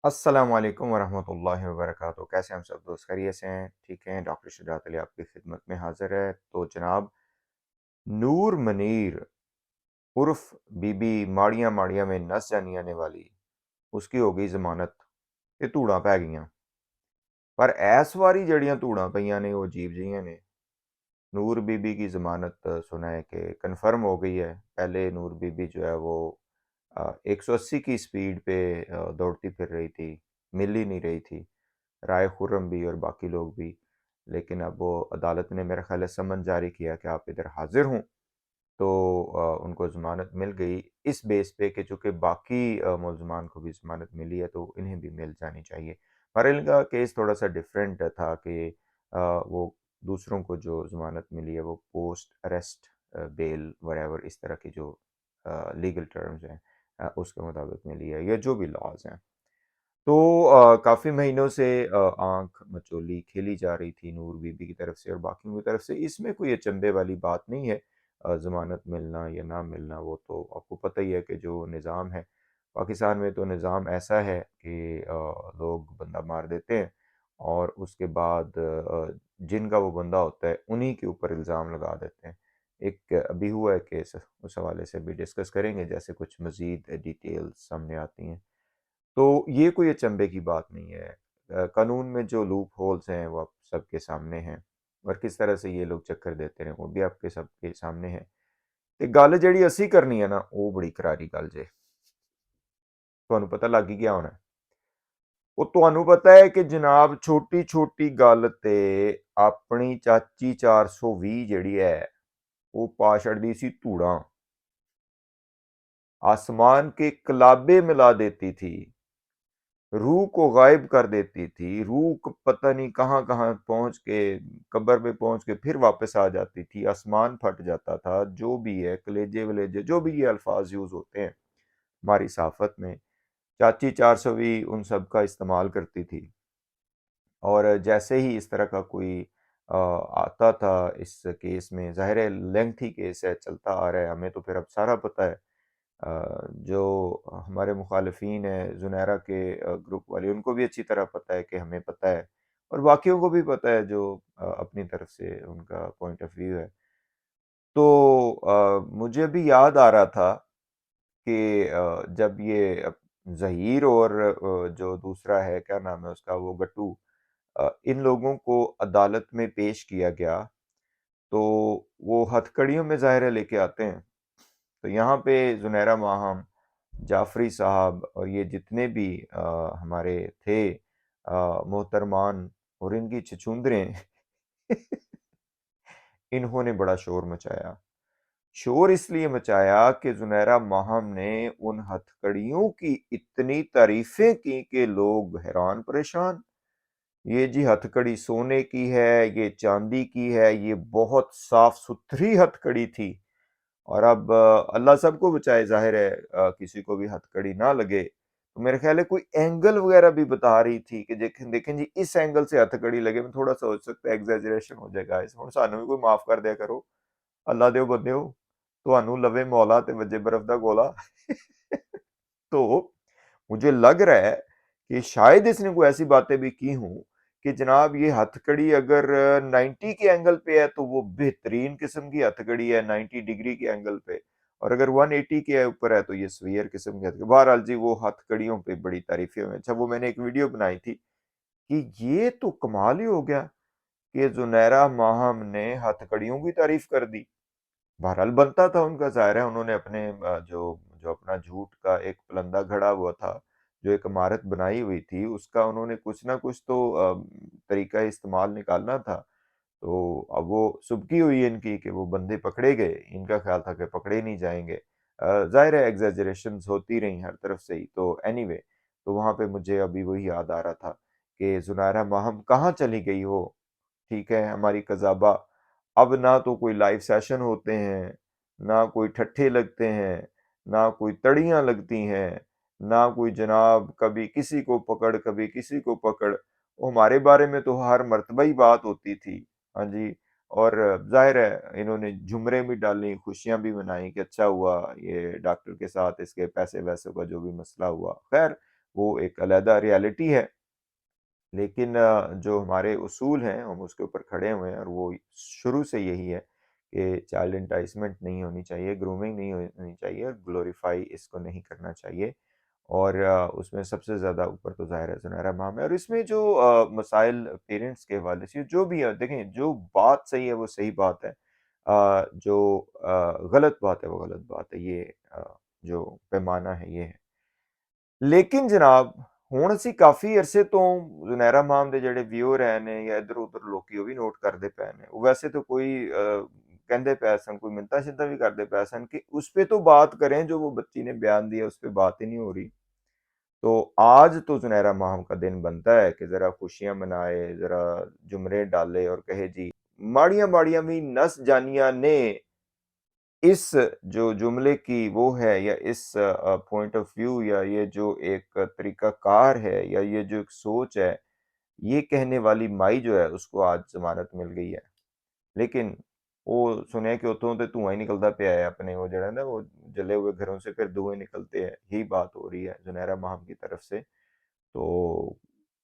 अस्सलाम वालेकुम वरहमतुल्लाहि वबरकातुहू। कैसे हैं हम सब दोस्त? खैरियत से हैं? ठीक हैं? डॉक्टर शुजात अली आपकी खिदमत में हाजिर है। तो जनाब, नूर मनीर उर्फ बीबी माड़ियां माड़ियां में नस जानी आने वाली, उसकी हो गई जमानत। ये धूड़ां पै गईयां। पर ऐस वारी जड़ियां धूड़ां पईयां ने वो अजीब जिहियां ने। नूर बीबी की ज़मानत सुना है कि कन्फर्म हो गई है। पहले नूर बीबी जो है वो 180 की स्पीड पे दौड़ती फिर रही थी, मिल ही नहीं रही थी। राय खुर्रम भी और बाकी लोग भी। लेकिन अब वो अदालत ने मेरा ख्याल है समन जारी किया कि आप इधर हाजिर हों। तो उनको ज़मानत मिल गई इस बेस पे कि चूँकि बाकी मुल्ज़मान को भी ज़मानत मिली है तो इन्हें भी मिल जानी चाहिए। पर इनका केस थोड़ा-सा डिफरेंट था कि वो दूसरों को जो ज़मानत मिली है वो पोस्ट अरेस्ट बेल व्हाटएवर इस तरह की जो लीगल टर्म्स हैं उसके मुताबिक मिली है, या जो भी लॉज़ हैं। तो काफ़ी महीनों से आँख मचोली खेली जा रही थी नूर बीबी की तरफ से और बाकियों की तरफ से। इसमें कोई अचंभे वाली बात नहीं है। ज़मानत मिलना या ना मिलना वो तो आपको पता ही है कि जो निज़ाम है पाकिस्तान में, तो निज़ाम ऐसा है कि लोग बंदा मार देते हैं और उसके बाद जिनका वो बंदा होता है उन्हीं के ऊपर इल्ज़ाम लगा देते हैं। एक अभी हुआ है केस, उस हवाले से भी डिस्कस करेंगे जैसे कुछ मज़ीद डिटेल्स सामने आती हैं। तो ये कोई अचंभे की बात नहीं है। कानून में जो लूप होल्स हैं वो आप सबके सामने हैं और किस तरह से ये लोग चक्कर देते हैं वो भी आपके सबके सामने है। ते गल जिहड़ी असी करनी है ना वो बड़ी करारी गल जे। ਤੁਹਾਨੂੰ पता लग ही गया होना है। ਉਹ ਤੁਹਾਨੂੰ पता है कि जनाब छोटी छोटी गल ते अपनी चाची 420 ਜਿਹੜੀ है वो पा छड़दी सी धूड़ां, आसमान के कलाबे मिला देती थी, रूह को गायब कर देती थी। रूह पता नहीं कहाँ कहाँ पहुंच के कब्र पे पहुंच के फिर वापस आ जाती थी। आसमान फट जाता था। जो भी है कलेजे वलेजे जो भी ये अल्फाज यूज होते हैं हमारी सहाफत में, चाची 420 उन सब का इस्तेमाल करती थी। और जैसे ही इस तरह का कोई आता था इस केस में, ज़ाहिर है लेंथी केस है, चलता आ रहा है, हमें तो फिर अब सारा पता है। जो हमारे मुखालिफिन हैं ज़ुनैरा के ग्रुप वाले, उनको भी अच्छी तरह पता है कि हमें पता है और बाकियों को भी पता है जो अपनी तरफ से उनका पॉइंट ऑफ व्यू है। तो मुझे भी याद आ रहा था कि जब ये ज़हीर और जो दूसरा है क्या नाम है उसका, वो गट्टू, इन लोगों को अदालत में पेश किया गया तो वो हथकड़ियों में ज़ाहिर है लेके आते हैं। तो यहाँ पे ज़ुनैरा माहम, जाफ़री साहब और ये जितने भी हमारे थे मोहतरमान और इनकी छछूंदरें इन्होंने बड़ा शोर मचाया। शोर इसलिए मचाया कि ज़ुनैरा माहम ने उन हथकड़ियों की इतनी तारीफ़ें की कि लोग हैरान परेशान। ये जी हथकड़ी सोने की है, ये चांदी की है, ये बहुत साफ सुथरी हथकड़ी थी। और अब अल्लाह सबको बचाए, ज़ाहिर है किसी को भी हथकड़ी ना लगे। तो मेरे ख्याल है कोई एंगल वगैरह भी बता रही थी कि देखें देखें जी इस एंगल से हथकड़ी लगे। मैं थोड़ा सा हो सकता है एग्जैजरेशन हो जाएगा इस, हुण सानू भी कोई माफ कर दिया करो, अल्लाह दे बंदेओ, ਤੁਹਾਨੂੰ लवे मौला ते वजे बर्फ दा गोला। तो मुझे लग रहा है कि शायद इसने कोई ऐसी बातें भी की हों कि जनाब ये हथकड़ी अगर 90 के एंगल पे है तो वो बेहतरीन किस्म की हथकड़ी है 90 डिग्री के एंगल पे, और अगर 180 के ऊपर है तो ये स्फीयर किस्म की हथकड़ी। बहरहाल जी वो हथकड़ियों पे बड़ी तारीफें हुई। अच्छा, वो मैंने एक वीडियो बनाई थी कि ये तो कमाल ही हो गया कि जुनैरा माहम ने हथकड़ियों की तारीफ कर दी। बहरहाल बनता था उनका, ज़ाहिर है उन्होंने अपने जो जो अपना झूठ का एक पलंदा गड़ा हुआ था, जो एक इमारत बनाई हुई थी, उसका उन्होंने कुछ ना कुछ तो तरीका इस्तेमाल निकालना था। तो अब वो सुबकी हुई है इनकी कि वो बंदे पकड़े गए, इनका ख्याल था कि पकड़े नहीं जाएँगे। ज़ाहिर है एग्ज़ैजरेशंस होती रहीं हर तरफ से ही। तो एनीवे, तो वहाँ पे मुझे अभी वही याद आ रहा था कि ज़ुनैरा माहम कहाँ चली गई हो? ठीक है, हमारी कज़ाबा। अब ना तो कोई लाइव सेशन होते हैं, ना कोई ठट्ठे लगते हैं, ना कोई तड़ियाँ लगती हैं, ना कोई जनाब कभी किसी को पकड़, कभी किसी को पकड़। वो हमारे बारे में तो हर मर्तबा ही बात होती थी। हाँ जी, और ज़ाहिर है इन्होंने झुमरें भी डाली, खुशियाँ भी मनाई कि अच्छा हुआ ये डॉक्टर के साथ इसके पैसे-वैसों का जो भी मसला हुआ। ख़ैर وہ ایک علیحدہ ریالٹی ہے، لیکن جو ہمارے اصول ہیں ہم اس کے اوپر کھڑے ہوئے ہیں، اور وہ شروع سے یہی ہے کہ چائلڈ انٹائسمنٹ نہیں ہونی چاہیے، گرومنگ نہیں ہونی چاہیے، اور گلوریفائی اس کو نہیں کرنا چاہیے، اور اس میں سب سے زیادہ اوپر تو ظاہر ہے زنیرہ مام ہے، اور اس میں جو مسائل پیرنٹس کے حوالے سے جو بھی ہے، دیکھیں جو بات صحیح ہے وہ صحیح بات ہے، جو غلط بات ہے وہ غلط بات ہے، یہ جو پیمانہ ہے یہ ہے، لیکن جناب ہن اسی کافی عرصے تو زنیرہ مام دے جڑے ویور ہیں نے یا ادھر ادھر لوکی وہ بھی نوٹ کرتے پے نے، وہ ویسے تو کوئی کہندے پے سن، کوئی منتا شنتا بھی کرتے پے سن کہ اس پہ تو بات کریں، جو وہ بچی نے بیان دیا اس پہ بات ہی نہیں ہو رہی، تو آج تو زنیرہ ماہم کا دن بنتا ہے کہ ذرا خوشیاں منائے، ذرا جمرے ڈالے اور کہے جی ماڑیاں ماڑیاں بھی نس جانیاں نے، اس جو جملے کی وہ ہے، یا اس پوائنٹ آف ویو، یا یہ جو ایک طریقہ کار ہے، یا یہ جو ایک سوچ ہے، یہ کہنے والی مائی جو ہے اس کو آج ضمانت مل گئی ہے، لیکن وہ سنے کہ اتوں تے دھواں ہی نکلتا پیا ہے، اپنے وہ جڑا نا وہ جلے ہوئے گھروں سے پھر دھوئیں نکلتے ہیں، یہی بات ہو رہی ہے زنیرہ ماہم کی طرف سے، تو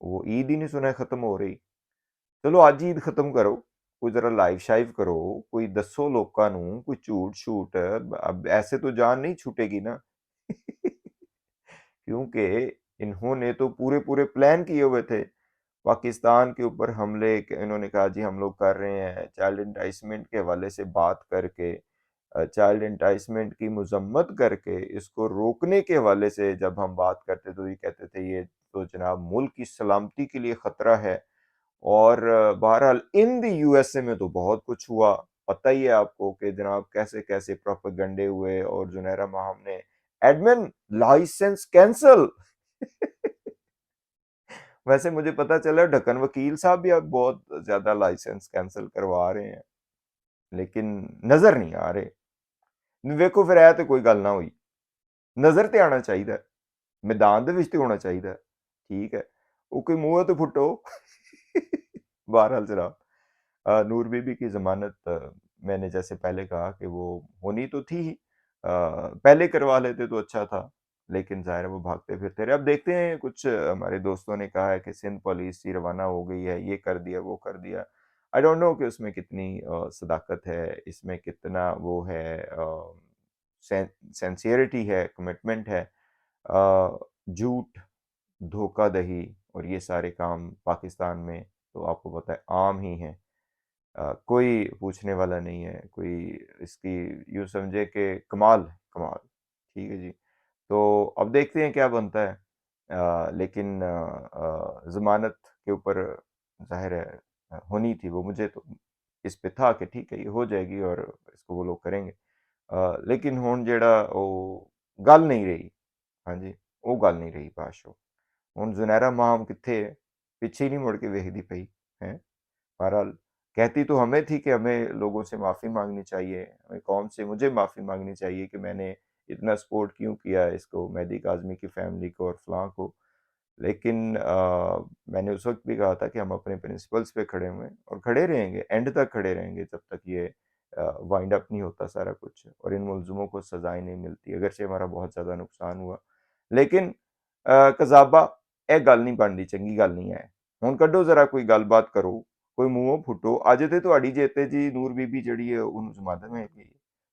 وہ عید ہی نہیں سنا ختم ہو رہی، چلو آج عید ختم کرو، کوئی ذرا لائف شائف کرو، کوئی دسو لوکاں نوں، کوئی جھوٹ شوٹ، اب ایسے تو جان نہیں چھوٹے گی نا کیونکہ انہوں نے تو پورے پورے پلان کیے ہوئے تھے، پاکستان کے اوپر حملے انہوں نے کہا جی ہم لوگ کر رہے ہیں، چائلڈ انٹائسمنٹ کے حوالے سے بات کر کے، چائلڈ انٹائسمنٹ کی مذمت کر کے، اس کو روکنے کے حوالے سے جب ہم بات کرتے تو یہ کہتے تھے یہ تو جناب ملک کی سلامتی کے لیے خطرہ ہے، اور بہرحال ان دی یو ایس اے میں تو بہت کچھ ہوا، پتہ ہی ہے آپ کو کہ جناب کیسے کیسے پروپیگنڈے ہوئے، اور زنیرہ ماہم نے ایڈمن لائسنس کینسل ویسے مجھے پتا چلا ڈھکن وکیل صاحب بھی اب بہت زیادہ لائسنس کینسل کروا رہے ہیں، لیکن نظر نہیں آ رہے، ویکو پھر ہے تو کوئی گل نہ ہوئی، نظر تے آنا چاہیے، میدان دے وچ تے ہونا چاہیے، ٹھیک ہے، وہ کوئی منہ تو پھٹو بہرحال جناب نور بی بی کی ضمانت میں نے جیسے پہلے کہا کہ وہ ہونی تو تھی ہی، پہلے کروا لیتے تو اچھا تھا، لیکن ظاہر ہے وہ بھاگتے پھرتے رہے، اب دیکھتے ہیں کچھ ہمارے دوستوں نے کہا ہے کہ سندھ پولیس ہی روانہ ہو گئی ہے، یہ کر دیا وہ کر دیا، آئی ڈونٹ نو کہ اس میں کتنی صداقت ہے، اس میں کتنا وہ ہے سینسیئرٹی ہے، کمٹمنٹ ہے، جھوٹ، دھوکہ دہی اور یہ سارے کام پاکستان میں تو آپ کو پتہ ہے عام ہی ہیں، کوئی پوچھنے والا نہیں ہے، کوئی اس کی یوں سمجھے کہ کمال ہے، کمال، ٹھیک ہے جی، تو اب دیکھتے ہیں کیا بنتا ہے، لیکن ضمانت کے اوپر ظاہر ہے ہونی تھی، وہ مجھے تو اس پہ تھا کہ ٹھیک ہے یہ ہو جائے گی اور اس کو وہ لوگ کریں گے، لیکن ہون جیڑا وہ گل نہیں رہی، ہاں جی وہ گل نہیں رہی پاشو، ہن زنیرہ ماہم کتھے ہے، پیچھے ہی نہیں مڑ کے ویکھدی پئی ہے، بہرحال کہتی تو ہمیں تھی کہ ہمیں لوگوں سے معافی مانگنی چاہیے، ہمیں قوم سے مجھے معافی مانگنی چاہیے کہ میں نے اتنا سپورٹ کیوں کیا ہے اس کو، مہدی کاظمی کی فیملی کو اور فلاں کو، لیکن میں نے اس وقت بھی کہا تھا کہ ہم اپنے پرنسپلز پہ کھڑے ہوئے ہیں اور کھڑے رہیں گے، اینڈ تک کھڑے رہیں گے جب تک یہ وائنڈ اپ نہیں ہوتا سارا کچھ، اور ان ملزموں کو سزائیں نہیں ملتی، اگرچہ ہمارا بہت زیادہ نقصان ہوا، لیکن قذابہ اے گل نہیں بنتی، چنگی گل نہیں ہے، ہن کڈو ذرا کوئی گل بات کرو، کوئی منہوں پھٹو، اج تے تہاڈی جیتے جی نور بی بی جڑی ہے انہوں ضمانت میں گئی،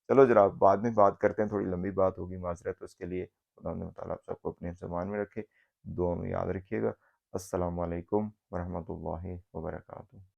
چلو جناب بعد میں بات کرتے ہیں، تھوڑی لمبی بات ہوگی، معذرت اس کے لیے، خدا تعالیٰ آپ سب کو اپنے زمان میں رکھے، دعا میں یاد رکھیے گا، السلام علیکم ورحمۃ اللہ وبرکاتہ۔